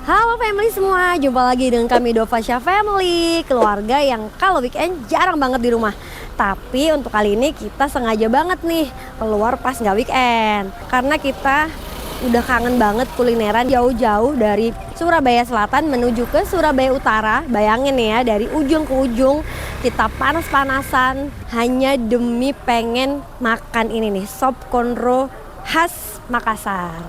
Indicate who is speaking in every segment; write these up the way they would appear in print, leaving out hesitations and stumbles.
Speaker 1: Halo family semua, jumpa lagi dengan kami Dovasya Family, keluarga yang kalau weekend jarang banget di rumah. Tapi untuk kali ini kita sengaja banget nih keluar pas nggak weekend, karena kita udah kangen banget kulineran jauh-jauh dari Surabaya Selatan menuju ke Surabaya Utara. Bayangin nih ya, dari ujung ke ujung kita panas-panasan hanya demi pengen makan ini nih, sop konro khas Makassar.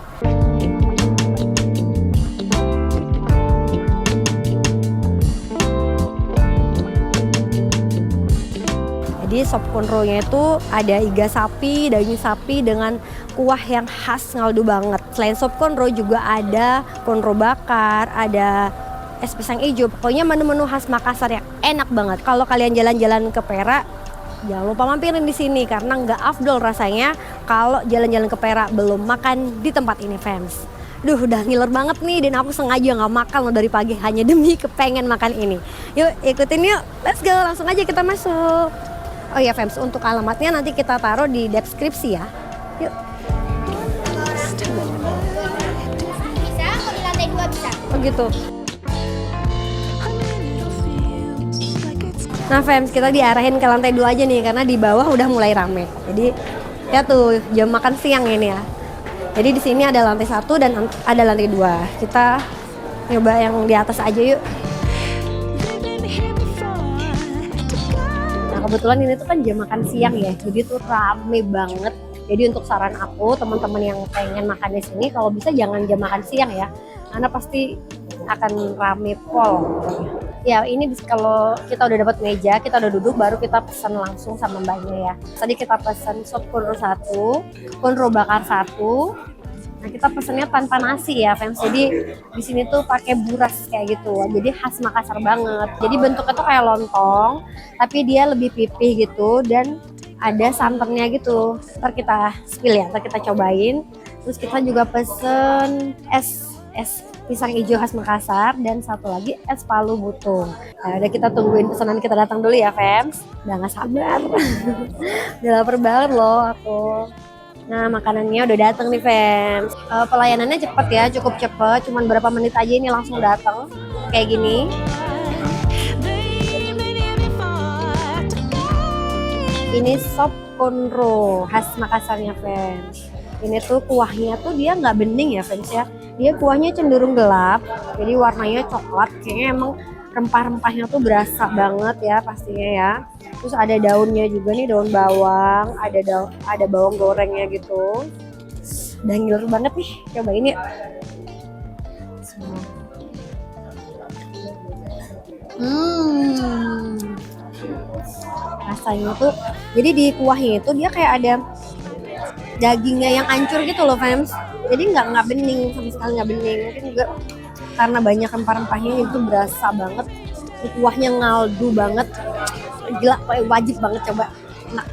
Speaker 1: Jadi sop konronya itu ada iga sapi, daging sapi dengan kuah yang khas ngaldu banget. Selain sop konro juga ada konro bakar, ada es pisang hijau. Pokoknya menu-menu khas Makassar yang enak banget. Kalau kalian jalan-jalan ke Perak, jangan lupa mampirin di sini karena nggak afdol rasanya kalau jalan-jalan ke Perak belum makan di tempat ini, fans. Duh, udah ngiler banget nih dan aku sengaja nggak makan loh dari pagi hanya demi kepengen makan ini. Yuk ikutin yuk, let's go, langsung aja kita masuk. Oh ya fans, untuk alamatnya nanti kita taruh di deskripsi ya. Yuk.
Speaker 2: Bisa, kalau di lantai 2 bisa.
Speaker 1: Oh gitu. Nah fans, kita diarahin ke lantai 2 aja nih karena di bawah udah mulai rame. Jadi ya tuh jam makan siang ini ya. Jadi di sini ada lantai 1 dan ada lantai 2. Kita nyoba yang di atas aja yuk. Kebetulan ini tuh kan jam makan siang ya, jadi tuh rame banget. Jadi untuk saran aku, teman-teman yang pengen makan di sini, kalau bisa jangan jam makan siang ya, karena pasti akan rame pol. Ya ini kalau kita udah dapat meja, kita udah duduk, baru kita pesan langsung sama mbaknya ya. Tadi kita pesan sop konro 1, konro bakar 1. Nah kita pesennya tanpa nasi ya fans, jadi di sini tuh pakai buras kayak gitu, jadi khas Makassar banget. Jadi bentuknya tuh kayak lontong, tapi dia lebih pipih gitu dan ada santannya gitu. Ntar kita spill ya, ntar kita cobain. Terus kita juga pesen es pisang hijau khas Makassar dan satu lagi es palu butung. Nah, udah kita tungguin pesanan kita datang dulu ya fans. Udah nggak sabar, udah lapar banget loh aku. Nah makanannya udah datang nih fans. Pelayanannya cepet ya, cukup cepet, cuman berapa menit aja ini langsung datang kayak gini. Ini sop konro khas Makassarnya fans. Ini tuh kuahnya tuh dia nggak bening ya fans ya, dia kuahnya cenderung gelap, jadi warnanya coklat. Kayaknya emang rempah-rempahnya tuh berasa banget ya pastinya ya. Terus ada daunnya juga nih, daun bawang, ada bawang gorengnya gitu. Udah ngiler banget nih, cobain yuk. Rasanya tuh, jadi di kuahnya itu dia kayak ada dagingnya yang hancur gitu loh fans. Jadi nggak bening, sama sekali nggak bening. Mungkin juga karena banyak rempah-rempahnya itu berasa banget. Kuahnya ngaldu banget. Gila, wajib banget coba. Enak.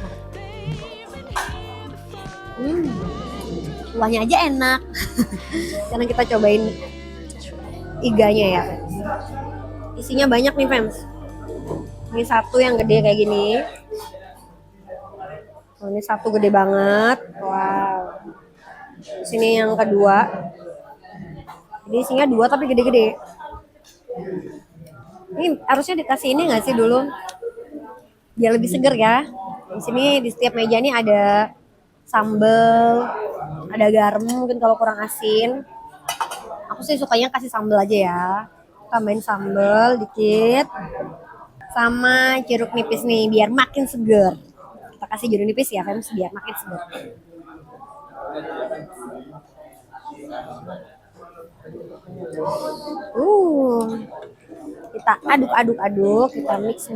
Speaker 1: Kuahnya aja enak. Karena kita cobain iganya ya. Isinya banyak nih fans. Ini satu yang gede kayak gini. Oh, ini satu gede banget. Wow. Di sini yang kedua. Ini isinya 2 tapi gede-gede. Ini harusnya dikasih ini nggak sih dulu? Biar lebih seger ya. Di sini di setiap meja ini ada sambal, ada garam mungkin kalau kurang asin. Aku sih sukanya kasih sambal aja ya. Tambahin sambal dikit. Sama jeruk nipis nih biar makin seger. Kita kasih jeruk nipis ya fans biar makin seger. Kita aduk-aduk, kita mix.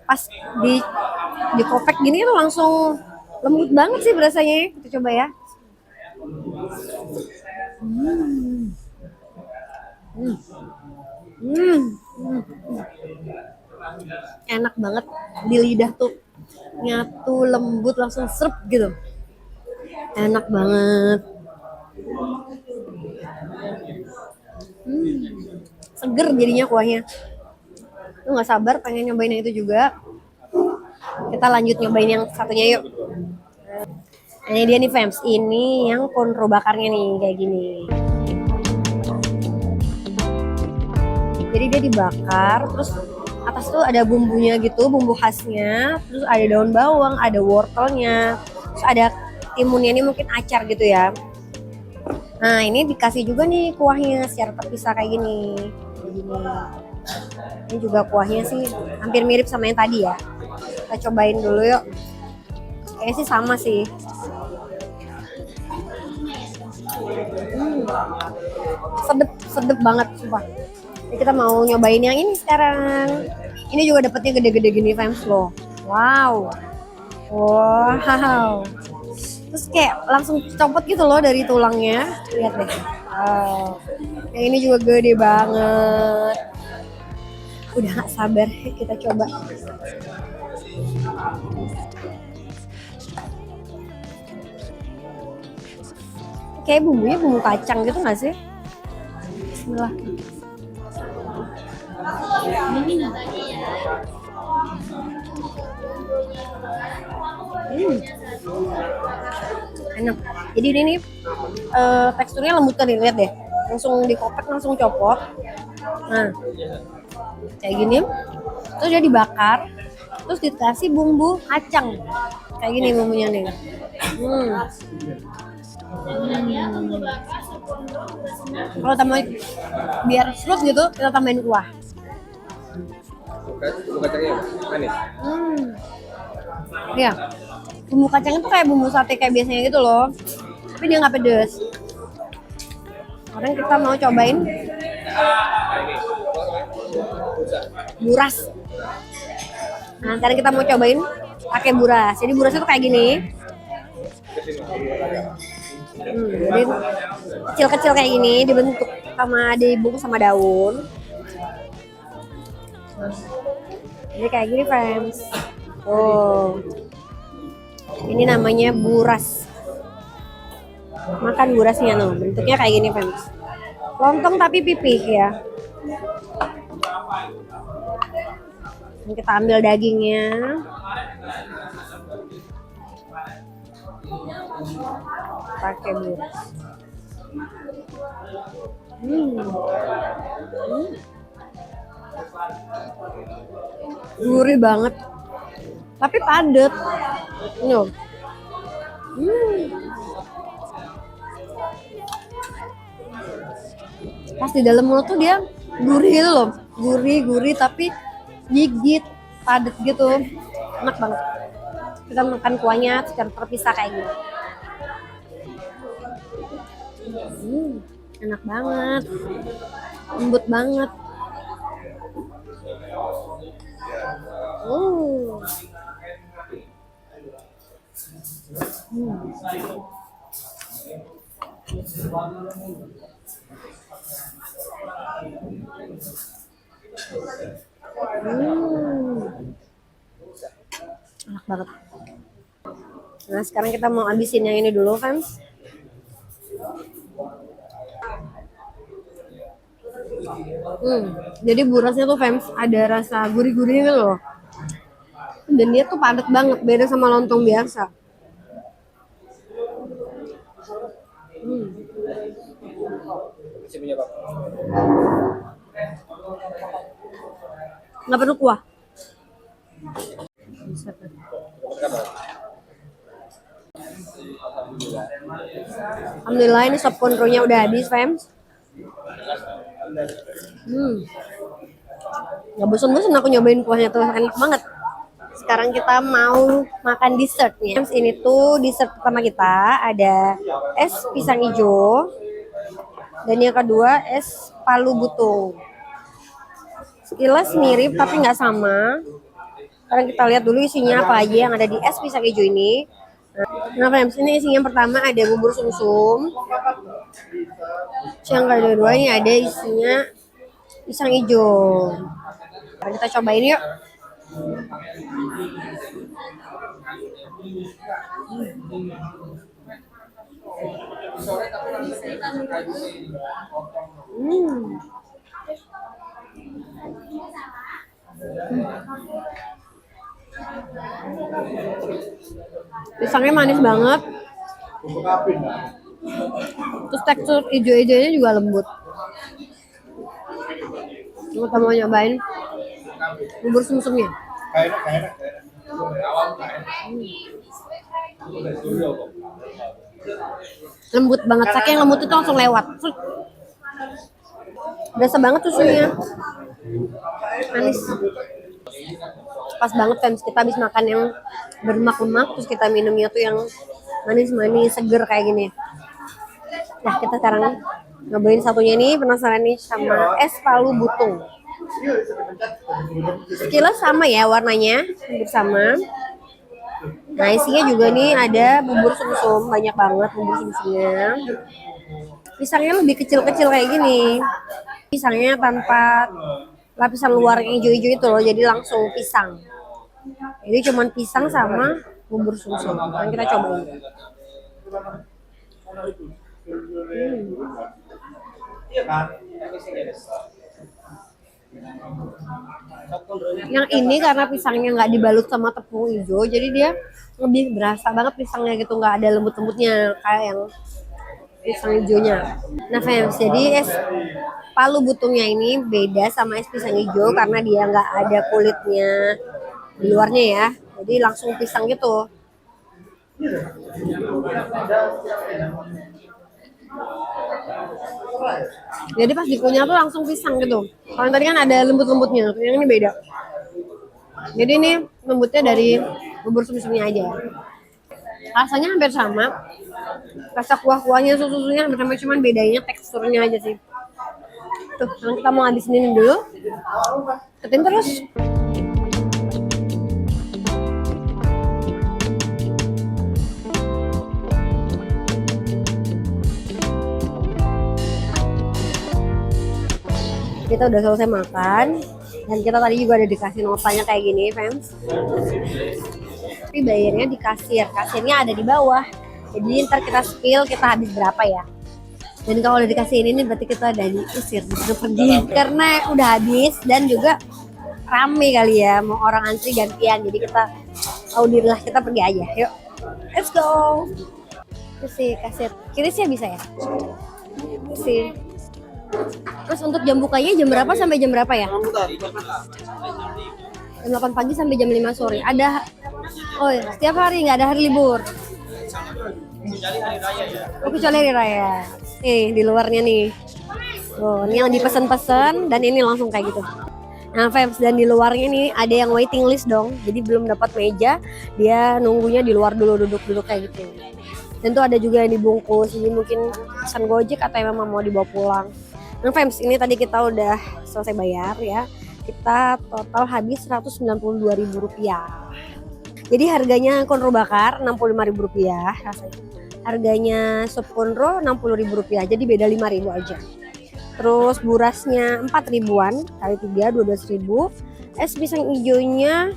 Speaker 1: Pas di kopek gini tuh langsung lembut banget sih berasanya. Kita coba ya. Enak banget di lidah tuh, nyatu lembut langsung serep gitu. Enak banget. Seger jadinya kuahnya. Lu nggak sabar pengen nyobain yang itu juga. Kita lanjut nyobain yang satunya yuk. Nah, ini dia nih fans, ini yang konro bakarnya nih kayak gini. Jadi dia dibakar, terus atas tuh ada bumbunya gitu, bumbu khasnya, terus ada daun bawang, ada wortelnya, terus ada timunnya, ini mungkin acar gitu ya. Nah ini dikasih juga nih kuahnya secara terpisah kayak gini. Ini juga kuahnya sih hampir mirip sama yang tadi ya. Kita cobain dulu yuk. Kayaknya sih sama sih. Sedep banget sumpah. Jadi kita mau nyobain yang ini sekarang. Ini juga dapetnya gede-gede gini fans loh. Wow. Wow. Terus kayak langsung copot gitu loh dari tulangnya. Lihat deh. Wow. Yang ini juga gede banget. Udah gak sabar kita coba. Kayak bumbunya bumbu kacang gitu gak sih? Bismillah. Enak. Jadi ini nih teksturnya lembut kan, lihat deh. Langsung dikopek, langsung copot. Nah, kayak gini. Terus dia dibakar, terus dikasih bumbu kacang. Kayak gini bumbunya nih. Kalau tambah biar smooth gitu, kita tambahin kuah.
Speaker 3: Bumbu kacangnya manis.
Speaker 1: Iya. Bumbu kacangnya tuh kayak bumbu sate kayak biasanya gitu loh. Tapi dia nggak pedes. Sekarang kita mau cobain buras. Nah, sekarang kita mau cobain pakai buras. Jadi burasnya tuh kayak gini. Jadi kecil-kecil kayak gini, dibentuk sama dibungkus sama daun. Jadi kayak gini friends. Oh, ini namanya buras. Makan burasnya no, bentuknya kayak gini friends. Lontong tapi pipih ya. Ini kita ambil dagingnya. Pakai buras. Gurih banget. Tapi padat. Loh. Pas di dalam mulut tuh dia gurih gitu loh. Gurih tapi gigit, padat gitu. Enak banget. Kita makan kuahnya secara terpisah kayak gini. Enak banget. Lembut banget. Enak banget. Nah sekarang kita mau habisin yang ini dulu kan. Jadi burasnya tuh fans ada rasa gurih-gurih gitu loh. Dan dia tuh padat banget, beda sama lontong biasa. Nggak perlu kuah. Alhamdulillah ini sop konronya udah habis fans. Nggak bosan-bosan aku nyobain kuahnya tuh, enak banget. Sekarang kita mau makan dessertnya. Ini tuh dessert pertama kita ada es pisang hijau dan yang kedua es palu butung. Sekilas mirip tapi nggak sama. Sekarang kita lihat dulu isinya apa aja yang ada di es pisang hijau ini. Nah, friends, ini isinya yang pertama ada bubur sumsum. Yang kedua ini ada isinya pisang hijau. Sekarang kita cobain yuk. Pisangnya manis banget. Terus tekstur hijau-hijaunya juga lembut. Kita mau nyobain bubur sumsumnya. Lembut banget, saking lembut itu langsung lewat. Berasa banget susunya, manis. Pas banget fans, kita habis makan yang berlemak-lemak, terus kita minumnya tuh yang manis-manis, seger kayak gini. Nah, kita sekarang nyobain satunya nih, penasaran nih sama es palu butung. Sekilas sama ya warnanya, hampir sama. Nah, isinya juga nih ada bubur sumsum, banyak banget bubur sumsumnya. Pisangnya lebih kecil-kecil kayak gini. Pisangnya tanpa lapisan luar yang hijau-hijau itu loh, jadi langsung pisang. Jadi cuman pisang sama bubur sumsum. Yang kita cobain. Yang ini karena pisangnya nggak dibalut sama tepung hijau, jadi dia lebih berasa banget pisangnya gitu, nggak ada lembut-lembutnya kayak yang pisang hijaunya. Nah fans, jadi es palu butungnya ini beda sama es pisang hijau karena dia nggak ada kulitnya di luarnya ya, jadi langsung pisang gitu. Jadi pas dikunyah tuh langsung pisang gitu. Kalau yang tadi kan ada lembut-lembutnya, yang ini beda. Jadi ini lembutnya dari bubur sumsumnya aja. Rasanya hampir sama. Rasa kuah-kuahnya, susu-susunya hampir sama, cuman bedanya teksturnya aja sih. Tuh, sekarang kita mau habisin ini dulu. Ikutin terus. Kita udah selesai makan dan kita tadi juga ada dikasih notanya kayak gini fans. Tapi bayarnya di kasir, kasirnya ada di bawah. Jadi ntar kita spill kita habis berapa ya. Dan kalau udah dikasih ini berarti kita udah diusir, disuruh pergi karena udah habis dan juga rame kali ya, mau orang antri gantian. Jadi kita audit kita pergi aja. Yuk, let's go. Terus sih kasir, kiri sih bisa ya. Terus sih. Terus untuk jam bukanya jam berapa sampai jam berapa ya? Jam 8 pagi sampai jam 5 sore. Ada, oh ya, setiap hari nggak ada hari libur. Oh, kecuali hari raya. Nih di luarnya nih. Oh, ini yang dipesan-pesan dan ini langsung kayak gitu. Nah, fans, dan di luarnya nih ada yang waiting list dong. Jadi belum dapat meja, dia nunggunya di luar dulu, duduk-duduk kayak gitu. Dan tuh ada juga yang dibungkus. Jadi mungkin pesan Gojek atau memang mau dibawa pulang. Nah fans, ini tadi kita udah selesai bayar ya. Kita total habis Rp192.000. Jadi harganya konro bakar Rp65.000 rasanya. Harganya sup konro Rp60.000. Jadi beda Rp5.000 aja. Terus burasnya 4.000-an kali 3 12.000. Es pisang hijaunya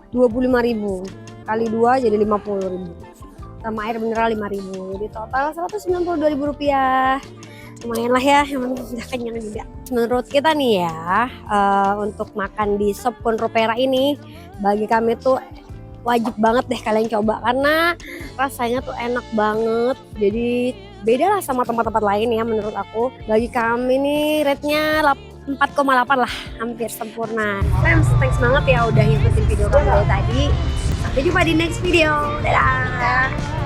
Speaker 1: 25.000 kali 2 jadi 50.000. Sama air mineral 5.000. Jadi total Rp192.000. Lumayan lah ya, yang penting sudah kenyang juga. Menurut kita nih ya, untuk makan di Sop Konro Pera ini, bagi kami tuh wajib banget deh kalian coba karena rasanya tuh enak banget. Jadi beda lah sama tempat-tempat lain ya menurut aku. Bagi kami nih rate-nya 4,8 lah, hampir sempurna. Thanks banget ya udah ngikutin video kami dari tadi. Sampai jumpa di next video. Dadah.